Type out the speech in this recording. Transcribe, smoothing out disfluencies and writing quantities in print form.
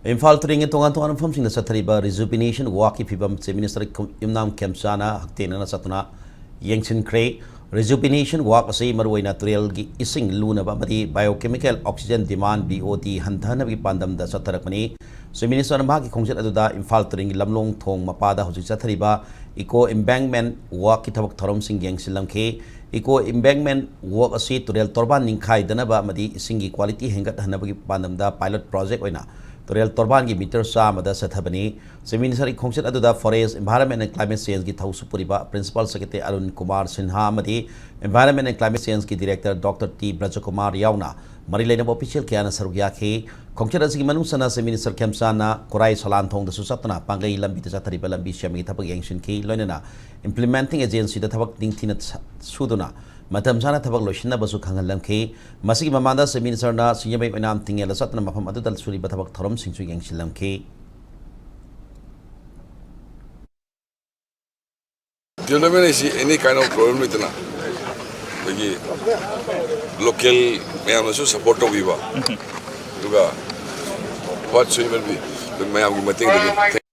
Imphal tring tongan tongan from sing the Satariba Rejuvenation walk if Minister Imnam Kemsana Haktena Satuna Yangsin Cray Rejuvenation walk say Marway natural ising luna bamadi biochemical oxygen demand BOT Hantana Pandam the Satarakani. So Minister Maki Kongset Aduda Imphal tring Lamlong Tong Mapada Hosi Satariba Eco embankment walk itabak Torom Sing Yangsilam K Eco embankment walk a seat to Real Torban Ninkai Danaba Madi Singi quality Hangat Hanabaki Pandam the pilot project oina. Real Torban ki meter sa mada sathabani Minister Kongset Aduda Forest Environment and Climate Change ki Thausu Puriba Principal Secretary Arun Kumar Sinha Madi Environment and Climate Change ki Director Dr. T. Brajakumar Yauna Marilena official Kiana Sarugya ke Kongset Asigi Manusana Minister Kemsana Korai Salan Thong the Susatana Pangai Lambi Satariba Lambi Shami Tapag Yangshin ki Loinana implementing agency the Tabak Dingtinat Suduna Matam sana tabak loshina basu kangalam ke masih mamanda se minister na sinya bai enam tinggal satna mafam adu dal suri batabak thorom singsu yang silam ke Rejuvenation any kind of problem with na bagi local mayam so support of viva juga what so will be mayam ki mating